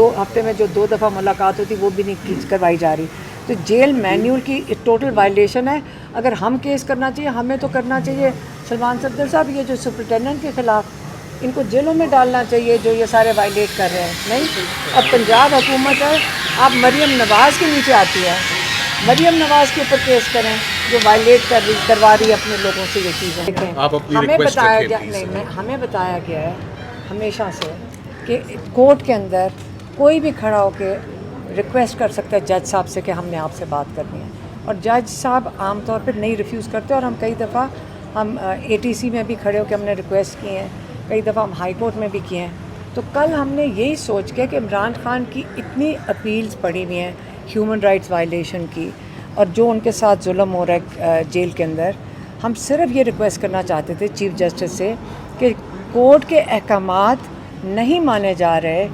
2 हफ्ते में जो 2 दफ़ा मुलाकात होती वो भी नहीं करवाई जा रही। तो जेल मैन्यूल की टोटल वायलेशन है। अगर हम केस करना चाहिए, हमें तो करना चाहिए सलमान सफदर साहब, ये जो सुपरिटेंडेंट के ख़िलाफ़ इनको जेलों में डालना चाहिए जो ये सारे वायलेट कर रहे हैं। नहीं, अब पंजाब हुकूमत है, आप मरीम नवाज़ के नीचे आती है, मरीम नवाज़ के ऊपर केस करें जो वायलेट करवा रही है अपने लोगों से ये चीज़ें। देखें, हमें बताया गया नहीं, हमें बताया गया है हमेशा से कि कोर्ट के अंदर कोई भी खड़ा होकर रिक्वेस्ट कर सकता है जज साहब से कि हमने आपसे बात करनी है, और जज साहब आम तौर पर नहीं रिफ्यूज़ करते। और हम कई दफ़ा हम ATC में भी खड़े होकर हमने रिक्वेस्ट किए हैं, कई दफ़ा हम हाई कोर्ट में भी किए हैं। तो कल हमने यही सोच के कि इमरान खान की इतनी अपील्स पड़ी हुई हैं ह्यूमन राइट्स वायलेशन की और जो उनके साथ जुल्म हो रहा है जेल के अंदर, हम सिर्फ ये रिक्वेस्ट करना चाहते थे चीफ़ जस्टिस से कि कोर्ट के अहकामात नहीं माने जा रहे,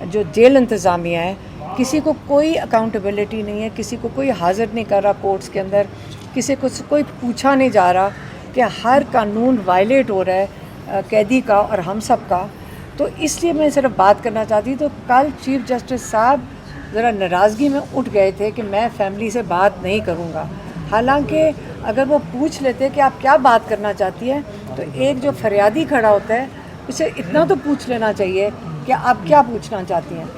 जो जेल इंतज़ामिया है, किसी को कोई अकाउंटेबिलिटी नहीं है, किसी को कोई हाज़िर नहीं कर रहा कोर्ट्स के अंदर, किसी को कोई पूछा नहीं जा रहा कि हर कानून वायलेट हो रहा है कैदी का और हम सब का। तो इसलिए मैं सिर्फ बात करना चाहती। तो कल चीफ़ जस्टिस साहब ज़रा नाराज़गी में उठ गए थे कि मैं फैमिली से बात नहीं करूँगा। हालांकि अगर वो पूछ लेते कि आप क्या बात करना चाहती हैं, तो एक जो फरियादी खड़ा होता है उसे इतना तो पूछ लेना चाहिए कि आप क्या पूछना चाहती हैं।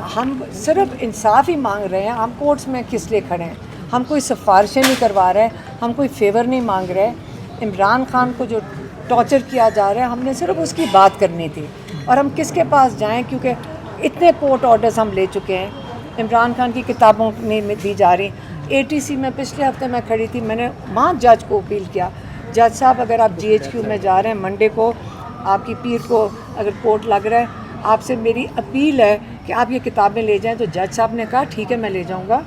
हम सिर्फ इंसाफ ही मांग रहे हैं। हम कोर्ट्स में किस लिए खड़े हैं? हम कोई सिफारिशें नहीं करवा रहे, हम कोई फेवर नहीं मांग रहे। इमरान खान को जो टॉर्चर किया जा रहा है, हमने सिर्फ उसकी बात करनी थी। और हम किसके पास जाएं, क्योंकि इतने कोर्ट ऑर्डर्स हम ले चुके हैं। इमरान खान की किताबों नहीं दी जा रही। ATC में पिछले हफ्ते मैं खड़ी थी, मैंने वहाँ जज को अपील किया, जज साहब अगर आप GHQ में जा रहे हैं मंडे को, आपकी पीर को अगर कोर्ट लग रहा है, आपसे मेरी अपील है कि आप ये किताबें ले जाएं। तो जज साहब ने कहा ठीक है मैं ले जाऊंगा।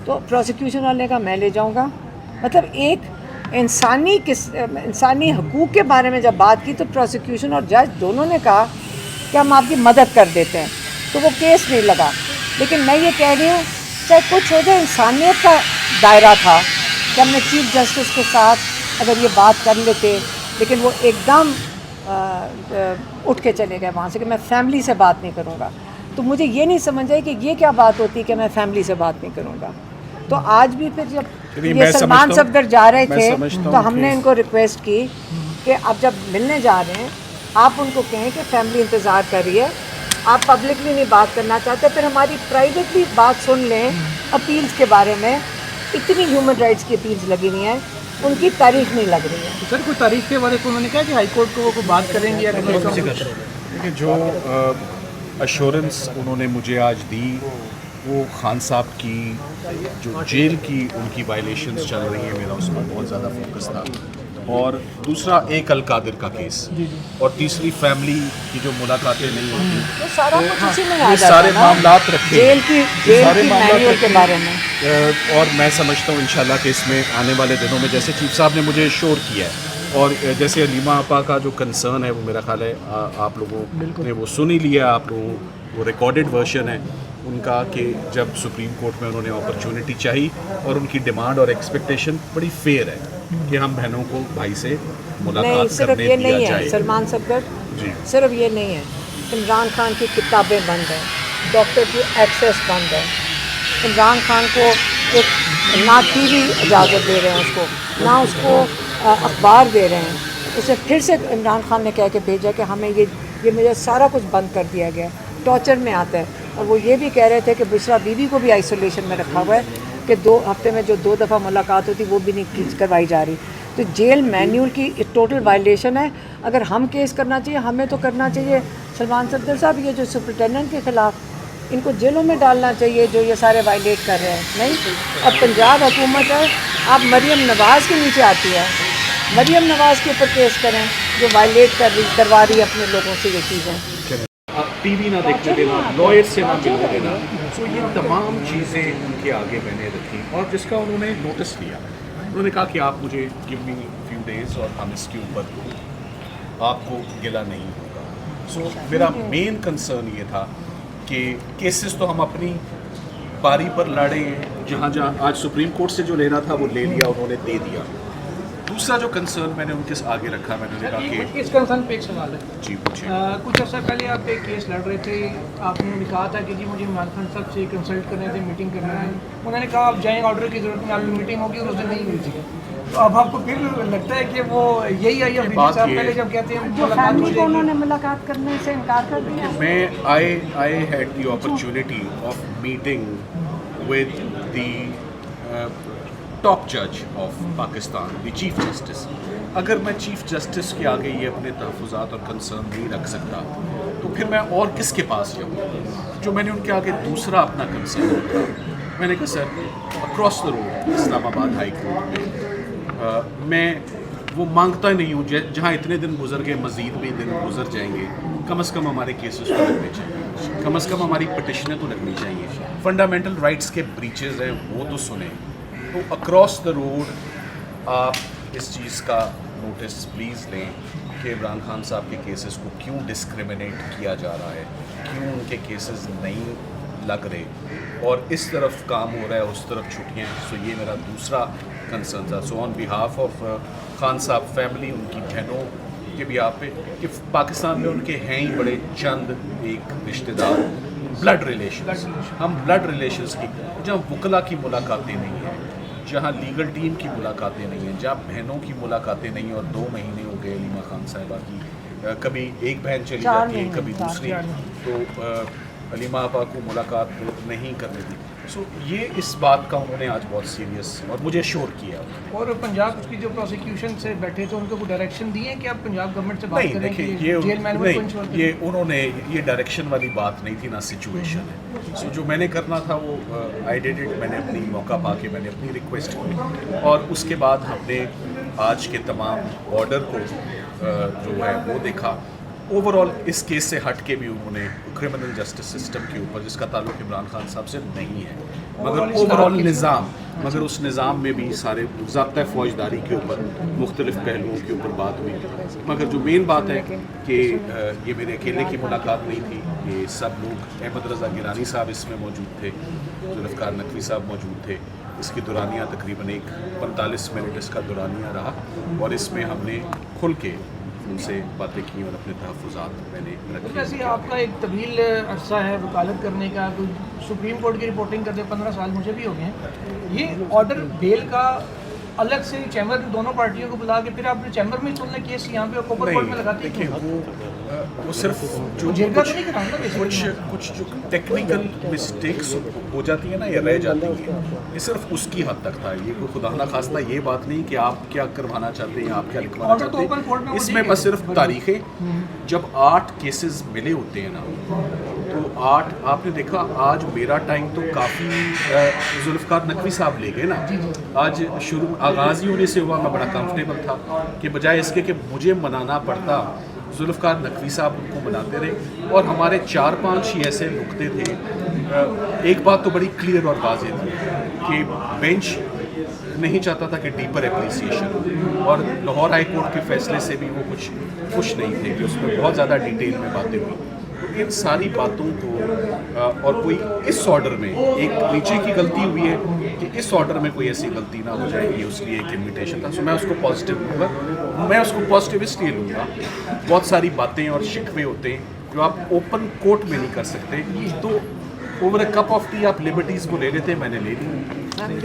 तो प्रोसिक्यूशन वाले का मैं ले जाऊंगा। मतलब एक इंसानी हकूक़ के बारे में जब बात की तो प्रोसिक्यूशन और जज दोनों ने कहा कि हम आपकी मदद कर देते हैं, तो वो केस नहीं लगा। लेकिन मैं ये कह रही हूँ चाहे कुछ हो जाए, इंसानियत का दायरा था कि हमने चीफ़ जस्टिस के साथ अगर ये बात कर लेते, लेकिन वो एकदम उठ के चले गए वहाँ से कि मैं फैमिली से बात नहीं करूँगा। तो मुझे ये नहीं समझ आई कि ये क्या बात होती कि मैं फैमिली से बात नहीं करूँगा। तो आज भी फिर जब ये सलमान सफदर जा रहे थे तो हमने इनको रिक्वेस्ट की कि आप जब मिलने जा रहे हैं आप उनको कहें कि फैमिली इंतज़ार कर रही है, आप पब्लिकली नहीं बात करना चाहते, फिर हमारी प्राइवेटली बात सुन लें। अपील्स के बारे में इतनी ह्यूमन राइट्स की अपील्स लगी हुई हैं, उनकी तारीख नहीं लग रही है। तो सर कोई तारीख के बारे में उन्होंने कहा कि हाई कोर्ट को वो बात करेंगे या देखिए, जो अश्योरेंस उन्होंने मुझे आज दी वो खान साहब की जो जेल की उनकी वायलेशंस चल रही हैं, मेरा उस पर बहुत ज़्यादा फोकस था। और दूसरा एक अलकादिर का केस, और तीसरी फैमिली की जो मुलाकातें नहीं होती, तो सारा कुछ उसी में आ ये जाता सारे है ना, मामलात रखे जेल की सारे मैन्यूअल के बारे में। और मैं समझता हूँ इंशाल्लाह कि इसमें आने वाले दिनों में, जैसे चीफ साहब ने मुझे श्योर किया है, और जैसे अलीमा आपा का जो कंसर्न है वो मेरा ख्याल है आप लोगों ने वो सुन ही लिया, आप लोगों वो रिकॉर्डेड वर्जन है उनका कि जब सुप्रीम कोर्ट में उन्होंने अपॉर्चुनिटी चाहिए और उनकी डिमांड और एक्सपेक्टेशन बड़ी फेयर है कि हम बहनों को भाई से मुलाकात करने ये दिया नहीं जाए। है सलमान सफदर जी, सिर्फ ये नहीं है। इमरान खान की किताबें बंद हैं, डॉक्टर की एक्सेस बंद है। इमरान खान को एक ना TV इजाज़त दे रहे हैं उसको, ना उसको अखबार दे रहे हैं। उसे फिर से इमरान खान ने कह के भेजा कि हमें ये मुझे सारा कुछ बंद कर दिया गया, टॉर्चर में आता है। और वो ये भी कह रहे थे कि बुशरा बीवी को भी आइसोलेशन में रखा हुआ है कि 2 हफ्ते में जो 2 दफ़ा मुलाकात होती वो भी नहीं करवाई जा रही। तो जेल मैन्यूल की टोटल वायलेशन है। अगर हम केस करना चाहिए, हमें तो करना चाहिए सलमान सफदर साहब, ये जो सुपरिटेंडेंट के ख़िलाफ़ इनको जेलों में डालना चाहिए जो ये सारे वायलेट कर रहे हैं। नहीं, अब पंजाब हुकूमत है, आप मरीम नवाज़ के नीचे आती है, मरीम नवाज़ के ऊपर केस करें जो वायलेट करवा रही है अपने लोगों से ये चीज़ें। आप TV ना देखने देना, लॉयर से ना मिलने देना, तो ये तमाम चीज़ें उनके आगे मैंने रखी और जिसका उन्होंने नोटिस लिया। उन्होंने कहा कि आप मुझे गिव मी फ्यू डेज़ और हम इसके ऊपर आपको गिला नहीं होगा। सो मेरा मेन कंसर्न ये था कि केसेस तो हम अपनी बारी पर लड़े, जहाँ आज सुप्रीम कोर्ट से जो लेना था वो ले लिया, उन्होंने दे दिया। दूसरा जो कंसर्न मैंने उनके आगे रखा, मैंने कहा कि इस कंसर्न पे एक सवाल है। जी पूछिए। कुछ अर्सा पहले आप एक केस लड़ रहे थे, आपने कहा था कि जी मुझे इमरान खान साहब से कंसल्ट करने थे, मीटिंग करना है। उन्होंने कहा आप जाएँ, ऑर्डर की ज़रूरत नहीं, आपकी मीटिंग होगी, और उस दिन नहीं हुई थी। तो अब आपको फिर लगता है कि वो यही आई है बात साहब ये- पहले जब कहते हैं जो फैमिली को उन्होंने मुलाकात करने से इनकार कर दिया। मैं I had the opportunity of meeting with the top जज of Pakistan, the chief justice. अगर मैं चीफ जस्टिस के आगे ये अपने तहफ़्फ़ुज़ात और कंसर्न नहीं रख सकता तो फिर मैं और किसके पास जाऊँ? जो मैंने उनके आगे दूसरा अपना कंसर्न रखा, मैंने कहा sir across the road Islamabad high court में मैं वो मांगता नहीं हूँ जहाँ इतने दिन गुजर गए, मज़ीद भी दिन गुजर जाएंगे, कम से कम हमारे केसेस तो लगने चाहिए, कम से कम हमारी पटिशनें तो लगनी चाहिए, फंडामेंटल राइट्स के ब्रीचेस हैं वो तो सुने। तो अक्रॉस द रोड आप इस चीज़ का नोटिस प्लीज़ लें कि इमरान खान साहब के केसेस को क्यों डिस्क्रिमिनेट किया जा रहा है, क्यों उनके केसेस नहीं लग रहे और इस तरफ काम हो रहा है, उस तरफ छुट्टियाँ। सो ये मेरा दूसरा कंसर्न था। So on behalf of Khan साहब फैमिली, उनकी बहनों के भी आप पे कि पाकिस्तान में उनके हैं ही बड़े चंद एक रिश्तेदार, ब्लड रिलेशंस, हम ब्लड रिलेशंस की जहाँ वकला की मुलाकातें नहीं हैं, जहाँ लीगल टीम की मुलाकातें नहीं हैं, जहाँ बहनों की मुलाकातें नहीं हैं, और 2 महीने हो गए अलीमा खान साहिबा की कभी एक बहन चली जाती है, कभी दूसरी, तो अलीमा आपा को मुलाकात नहीं करनी थी। सो ये इस बात का उन्होंने आज बहुत सीरियस और मुझे श्योर किया। और पंजाब की जो प्रोसिक्यूशन से बैठे थे उनको कोई डायरेक्शन दिए कि आप पंजाब गवर्नमेंट से बात नहीं, करें देखिए कि ये जेल मैनुअल को इंश्योर नहीं, ये उन्होंने ये डायरेक्शन वाली बात नहीं थी ना, सिचुएशन है। सो जो मैंने करना था वो आई डिड इट, मैंने अपनी मौका पा के मैंने अपनी रिक्वेस्ट की और उसके बाद हमने आज के तमाम ऑर्डर को जो है वो देखा। ओवरऑल इस केस से हट के भी उन्होंने क्रिमिनल जस्टिस सिस्टम के ऊपर, जिसका ताल्लुक इमरान खान साहब से नहीं है, मगर ओवरऑल निज़ाम, मगर उस निज़ाम में भी सारे ज़ाब्ता फ़ौजदारी के ऊपर मुख्तलिफ़ पहलुओं के ऊपर बात हुई। मगर जो मेन बात है कि ये मेरे अकेले की मुलाकात नहीं थी, ये सब लोग, अहमद रज़ा गिलानी साहब इसमें मौजूद थे, जुल्फ़िकार नकवी साहब मौजूद थे। इसकी दुरानिया तकरीबन 45 मिनट इसका दुरानिया रहा और इसमें हमने खुल के उनसे बातें की और अपने तहफ़्फ़ुज़ात मैंने रखे। वैसे आपका एक तवील अरसा है वकालत करने का, कोई सुप्रीम कोर्ट की रिपोर्टिंग करते 15 साल मुझे भी हो गए हैं। ये ऑर्डर बेल का अलग से चैम्बर में दोनों पार्टियों को बुला के फिर आपने चैम्बर में सुनना केस यहाँ पे कोपर कोर्ट में लगाते देखिए हैं, वो सिर्फ जो जेल का तो नहीं कराना कुछ जो टेक्निकल मिस्टेक्स हो जाती है ना या रह जाती है, ये सिर्फ उसकी हद तक था। ये कोई खुदा ना खास्ता ये बात नहीं कि आप क्या करवाना चाहते हैं, आप क्या लिखवाना ऑर्डर तो ओपन कोर्ट में चाहते वो हैं। इसमें देंगे। बस सिर्फ तारीखें, जब 8 केसेस मिले होते हैं ना, तो 8 आपने देखा। आज मेरा टाइम तो काफ़ी जुल्फ़िकार नकवी साहब ले गए ना। आज शुरू आगाज़ ही होने से हुआ, मैं बड़ा कंफर्टेबल था कि बजाय इसके कि मुझे मनाना पड़ता, जुल्फ़िकार नकवी साहब उनको मनाते रहे और हमारे 4-5 ही ऐसे नुक्ते थे। एक बात तो बड़ी क्लियर और वाज़ेह थी कि बेंच नहीं चाहता था कि डीपर एप्रिसिएशन, और लाहौर हाई कोर्ट के फैसले से भी वो कुछ खुश नहीं थे कि उसमें बहुत ज़्यादा डिटेल में बातें हुई। तो इन सारी बातों को और कोई इस ऑर्डर में एक नीचे की गलती हुई है कि इस ऑर्डर में कोई ऐसी गलती ना हो जाए, ये उसके लिए एक इन्विटेशन था। सो मैं उसको पॉजिटिव लूँगा, मैं उसको पॉजिटिव इसलिए लूँगा, बहुत सारी बातें और शिकवे होते हैं जो आप ओपन कोर्ट में नहीं कर सकते। तो over a cup of T आप लिबर्टीज़ को ले लेते, मैंने ले ली।